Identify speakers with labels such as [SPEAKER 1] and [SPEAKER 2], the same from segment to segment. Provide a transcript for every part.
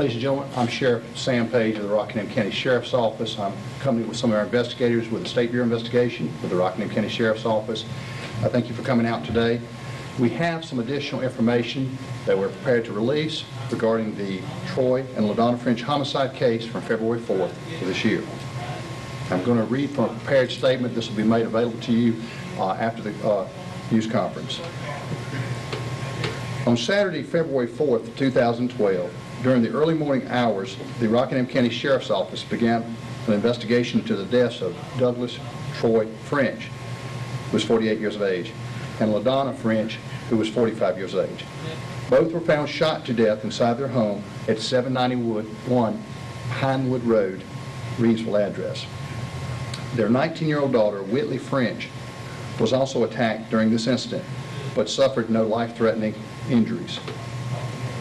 [SPEAKER 1] Ladies and gentlemen, I'm Sheriff Sam Page of the Rockingham County Sheriff's Office. I'm accompanied with some of our investigators with the State Bureau of Investigation with the Rockingham County Sheriff's Office. I thank you for coming out today. We have some additional information that we're prepared to release regarding the Troy and LaDonna French homicide case from February 4th of this year. I'm going to read from a prepared statement. This will be made available to you after the news conference. On Saturday, February 4th, 2012, during the early morning hours, the Rockingham County Sheriff's Office began an investigation into the deaths of Douglas Troy French, who was 48 years of age, and LaDonna French, who was 45 years of age. Both were found shot to death inside their home at 791 Pinewood Road, Reedsville address. Their 19-year-old daughter, Whitley French, was also attacked during this incident, but suffered no life-threatening injuries.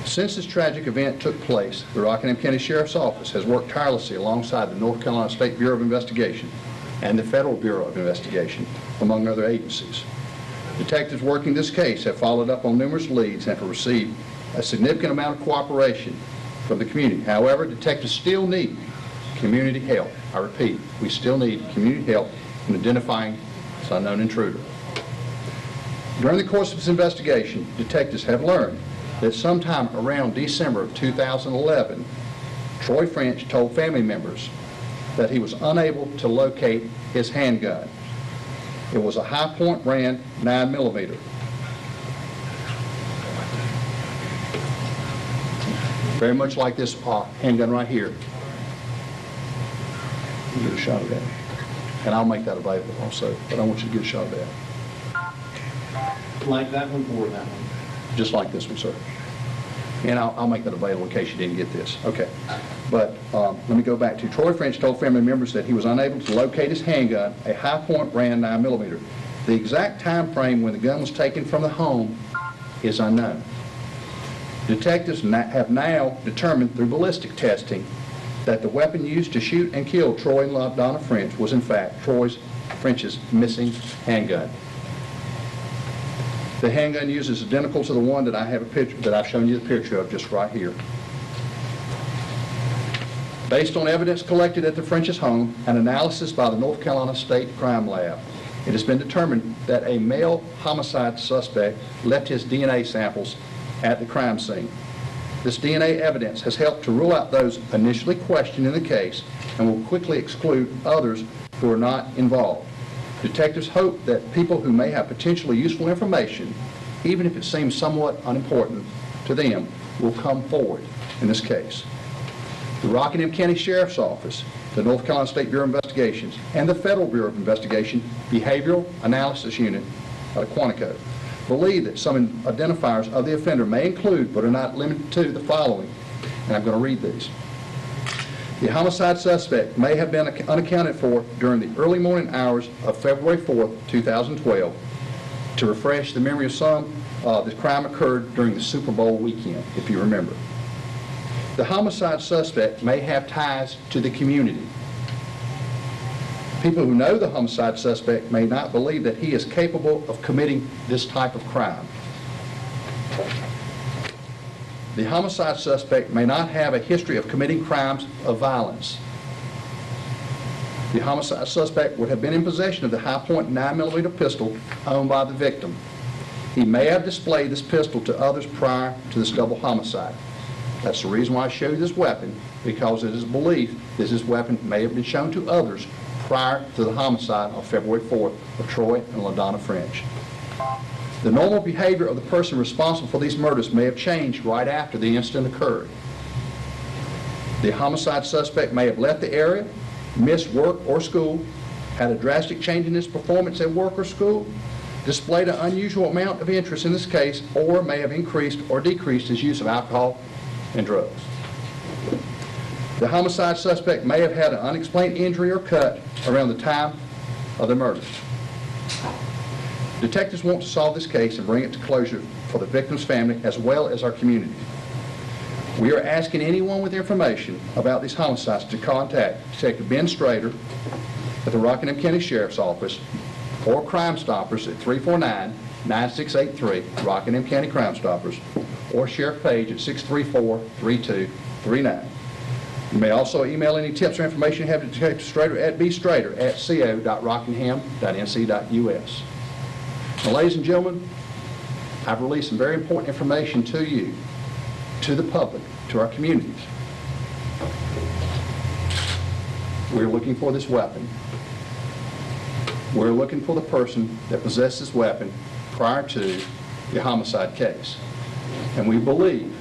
[SPEAKER 1] Since this tragic event took place, the Rockingham County Sheriff's Office has worked tirelessly alongside the North Carolina State Bureau of Investigation and the Federal Bureau of Investigation, among other agencies. Detectives working this case have followed up on numerous leads and have received a significant amount of cooperation from the community. However, detectives still need community help. I repeat, we still need community help in identifying this unknown intruder. During the course of this investigation, detectives have learned that sometime around December of 2011, Troy French told family members that he was unable to locate his handgun. It was a High Point brand 9mm. Very much like this handgun right here. You get a shot of that. And I'll make that available also, but I want you to get a shot of that.
[SPEAKER 2] Like that one or that one?
[SPEAKER 1] Just like this one, sir. And I'll make that available in case you didn't get this. Okay. But let me go back to Troy French told family members that he was unable to locate his handgun, a High Point brand 9mm. The exact time frame when the gun was taken from the home is unknown. Detectives have now determined through ballistic testing that the weapon used to shoot and kill Troy and LaDonna French was in fact French's missing handgun. The handgun used is identical to the one that I've shown you the picture of just right here. Based on evidence collected at the French's home and analysis by the North Carolina State Crime Lab, it has been determined that a male homicide suspect left his DNA samples at the crime scene. This DNA evidence has helped to rule out those initially questioned in the case and will quickly exclude others who are not involved. Detectives hope that people who may have potentially useful information, even if it seems somewhat unimportant to them, will come forward in this case. The Rockingham County Sheriff's Office, the North Carolina State Bureau of Investigations, and the Federal Bureau of Investigation Behavioral Analysis Unit out of Quantico believe that some identifiers of the offender may include, but are not limited to, the following, and I'm going to read these. The homicide suspect may have been unaccounted for during the early morning hours of February 4th, 2012. To refresh the memory of some, the crime occurred during the Super Bowl weekend, if you remember. The homicide suspect may have ties to the community. People who know the homicide suspect may not believe that he is capable of committing this type of crime. The homicide suspect may not have a history of committing crimes of violence. The homicide suspect would have been in possession of the High Point 9mm pistol owned by the victim. He may have displayed this pistol to others prior to this double homicide. That's the reason why I show you this weapon, because it is believed that this weapon may have been shown to others prior to the homicide of February 4th of Troy and LaDonna French. The normal behavior of the person responsible for these murders may have changed right after the incident occurred. The homicide suspect may have left the area, missed work or school, had a drastic change in his performance at work or school, displayed an unusual amount of interest in this case, or may have increased or decreased his use of alcohol and drugs. The homicide suspect may have had an unexplained injury or cut around the time of the murder. Detectives want to solve this case and bring it to closure for the victim's family as well as our community. We are asking anyone with information about these homicides to contact Detective Ben Strader at the Rockingham County Sheriff's Office or Crime Stoppers at 349-9683, Rockingham County Crime Stoppers, or Sheriff Page at 634-3288. 39. You may also email any tips or information you have to Detective Strader at bstrader@co.rockingham.nc.us. Now, ladies and gentlemen, I've released some very important information to you, to the public, to our communities. We're looking for this weapon. We're looking for the person that possessed this weapon prior to the homicide case. And we believe,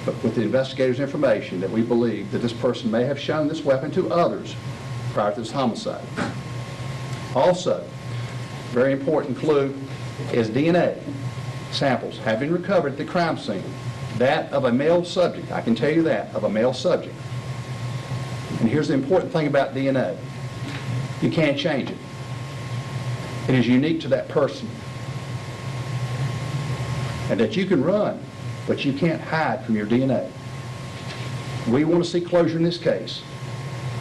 [SPEAKER 1] but with the investigators' information, that we believe that this person may have shown this weapon to others prior to this homicide. Also, very important clue is DNA samples have been recovered at the crime scene. That of a male subject, I can tell you that, of a male subject. And here's the important thing about DNA. You can't change it. It is unique to that person. And that you can run, but you can't hide from your DNA. We want to see closure in this case.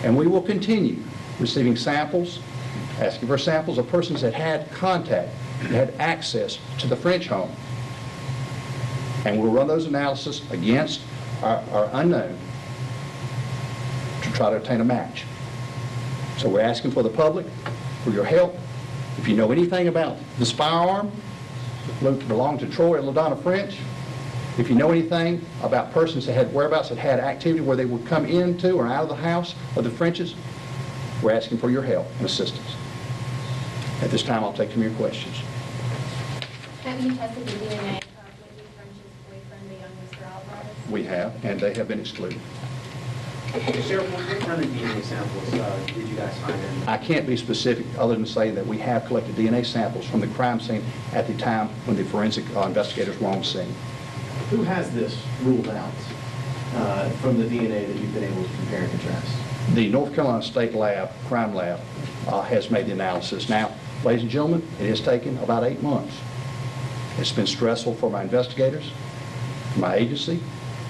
[SPEAKER 1] And we will continue receiving samples, asking for samples of persons that had contact, that had access to the French home. And we'll run those analyses against our unknown to try to obtain a match. So we're asking for the public, for your help. If you know anything about this firearm that belonged to Troy and LaDonna French, if you know anything about persons that had whereabouts that had activity where they would come into or out of the house of the Frenches, we're asking for your help and assistance. At this time, I'll take some of your questions.
[SPEAKER 2] Have you tested the DNA of Whitney French's boyfriend, the young Mr. Alvarez?
[SPEAKER 1] We have, and they have been excluded.
[SPEAKER 3] Sheriff, what kind of DNA samples did you guys find in?
[SPEAKER 1] I can't be specific other than say that we have collected DNA samples from the crime scene at the time when the forensic investigators were on scene.
[SPEAKER 3] Who has this ruled out from the DNA that you've been able to compare and contrast?
[SPEAKER 1] The North Carolina State Lab, Crime Lab, has made the analysis. Now, ladies and gentlemen, it has taken about 8 months. It's been stressful for my investigators, for my agency,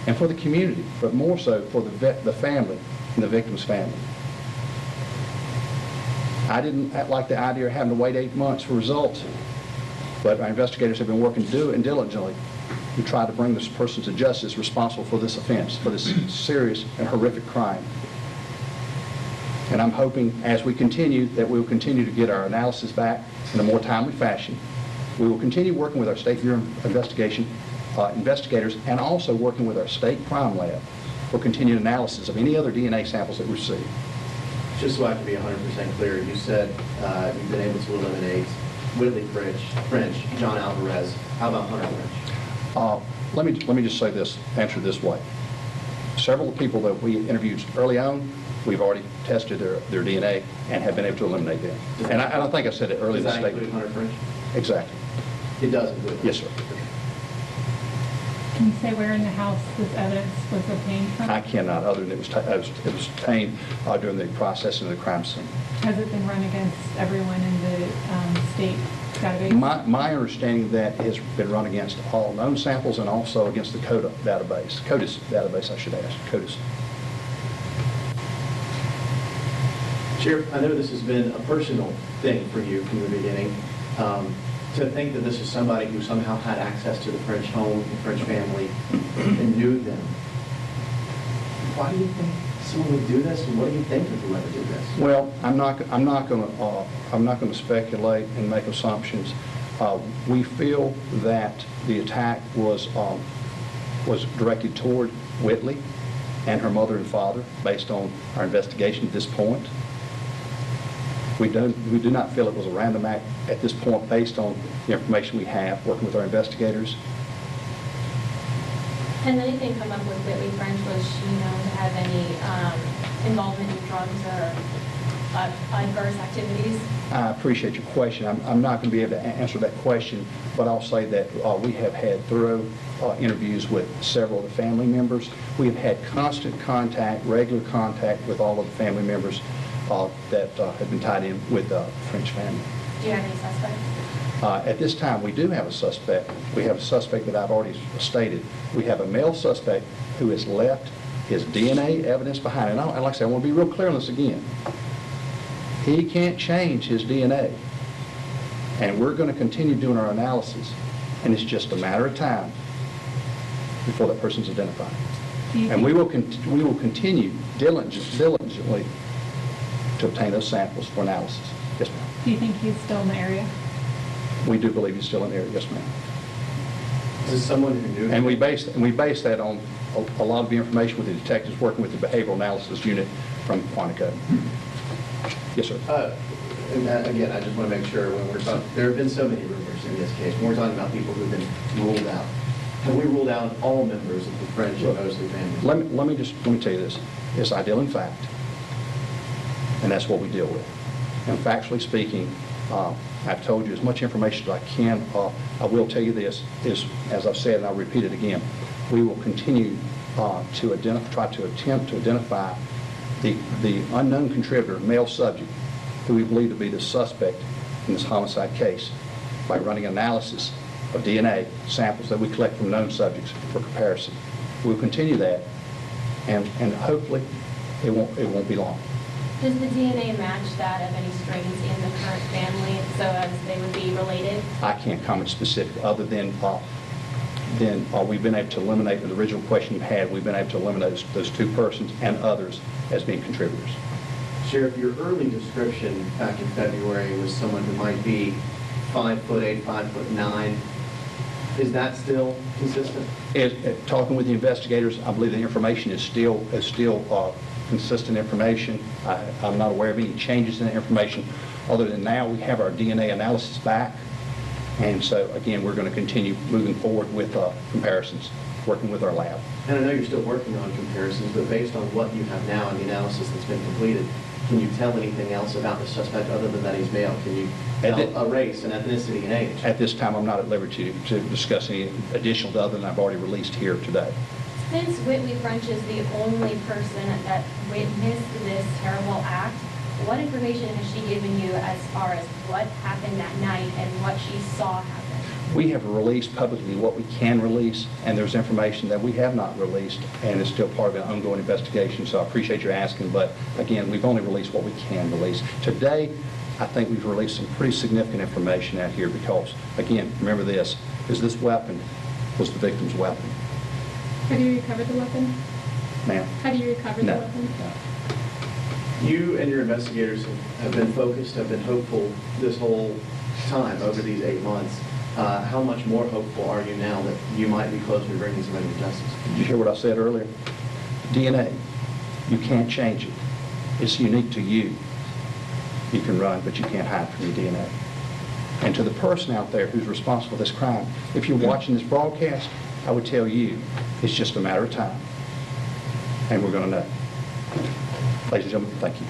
[SPEAKER 1] and for the community, but more so for the family and the victim's family. I didn't like the idea of having to wait 8 months for results, but our investigators have been working diligently to try to bring this person to justice responsible for this offense, for this serious and horrific crime. And I'm hoping as we continue that we will continue to get our analysis back in a more timely fashion. We will continue working with our State Bureau of Investigation investigators and also working with our state crime lab for continued analysis of any other DNA samples that we receive.
[SPEAKER 3] Just so I can be 100% clear, you said you've been able to eliminate Whitley French, John Alvarez. How about Hunter French?
[SPEAKER 1] Let me just say this, answer this way. Several of the people that we interviewed early on, we've already tested their DNA and have been able to eliminate them. And I don't think I said it earlier in the statement.
[SPEAKER 3] Does that include Hunter French?
[SPEAKER 1] Exactly.
[SPEAKER 3] It does include.
[SPEAKER 1] Yes, sir.
[SPEAKER 4] Can you say where in the house this evidence was obtained from?
[SPEAKER 1] I cannot, other than it was obtained during the processing of the crime scene.
[SPEAKER 4] Has it been run against everyone in the state database?
[SPEAKER 1] My understanding that it has been run against all known samples and also against the CODIS database, I should ask, CODIS.
[SPEAKER 3] Sheriff, I know this has been a personal thing for you from the beginning. To think that this is somebody who somehow had access to the French home, the French family, and knew them. Why do you think someone would do this, and what do you think of whoever did this?
[SPEAKER 1] Well, I'm not going to speculate and make assumptions. We feel that the attack was directed toward Whitley and her mother and father, based on our investigation at this point. We do not feel it was a random act at this point based on the information we have working with our investigators.
[SPEAKER 2] Has anything come up with Whitley French? Was she known to have any involvement in drugs or adverse activities?
[SPEAKER 1] I appreciate your question. I'm not going to be able to answer that question, but I'll say that we have had thorough interviews with several of the family members. We have had constant contact, regular contact with all of the family members that have been tied in with the French family.
[SPEAKER 2] Do you have any suspects?
[SPEAKER 1] At this time, we do have a suspect. We have a suspect that I've already stated. We have a male suspect who has left his DNA evidence behind. And like I said, I want to be real clear on this again. He can't change his DNA. And we're going to continue doing our analysis. And it's just a matter of time before that person's identified.
[SPEAKER 4] Do you
[SPEAKER 1] And
[SPEAKER 4] think-
[SPEAKER 1] we will continue diligently to obtain those samples for analysis. Yes, ma'am.
[SPEAKER 4] Do you think he's still in the area?
[SPEAKER 1] We do believe he's still in there. Yes, ma'am.
[SPEAKER 3] Is this someone who knew?
[SPEAKER 1] And we base that on a lot of the information with the detectives working with the behavioral analysis unit from Quantico. Yes, sir.
[SPEAKER 3] And again, I just want to make sure when we're talking, there have been so many rumors in this case. When we're talking about people who've been ruled out. Have we ruled out all members of the French and Mosley family?
[SPEAKER 1] Let me tell you this. It's ideal in fact, and that's what we deal with. And factually speaking, I've told you as much information as I can. I will tell you this, is, as I've said, and I'll repeat it again, we will continue to attempt to identify the unknown contributor, male subject, who we believe to be the suspect in this homicide case by running analysis of DNA samples that we collect from known subjects for comparison. We'll continue that, and hopefully it won't be long.
[SPEAKER 2] Does the DNA match that of any strains in the current family, so as they would be related?
[SPEAKER 1] I can't comment specifically, other than we've been able to eliminate, the original question you had, we've been able to eliminate those two persons and others as being contributors.
[SPEAKER 3] Sheriff, your early description back in February was someone who might be 5'8", 5'9". Is that still consistent?
[SPEAKER 1] Talking with the investigators, I believe the information is still consistent information. I'm not aware of any changes in the information, other than now we have our DNA analysis back. And so, again, we're going to continue moving forward with comparisons, working with our lab.
[SPEAKER 3] And I know you're still working on comparisons, but based on what you have now and the analysis that's been completed, can you tell anything else about the suspect other than that he's male? Can you tell a race, an ethnicity, and age?
[SPEAKER 1] At this time, I'm not at liberty to discuss any additional other than I've already released here today.
[SPEAKER 2] Since Whitley French is the only person that witnessed this terrible act, what information has she given you as far as what happened that night and what she saw happen?
[SPEAKER 1] We have released publicly what we can release, and there's information that we have not released, and it's still part of an ongoing investigation, so I appreciate your asking, but again, we've only released what we can release. Today, I think we've released some pretty significant information out here because, again, remember this weapon was the victim's weapon.
[SPEAKER 4] Have you recovered the weapon?
[SPEAKER 1] Ma'am?
[SPEAKER 4] Have you recovered
[SPEAKER 1] No.
[SPEAKER 4] the weapon?
[SPEAKER 1] No.
[SPEAKER 3] You and your investigators have been focused, have been hopeful this whole time over these 8 months. How much more hopeful are you now that you might be closer to bringing somebody to justice?
[SPEAKER 1] Did you hear what I said earlier? DNA, you can't change it. It's unique to you. You can run, but you can't hide from your DNA. And to the person out there who's responsible for this crime, if you're watching this broadcast, I would tell you it's just a matter of time. And we're going to know. Ladies and gentlemen, thank you.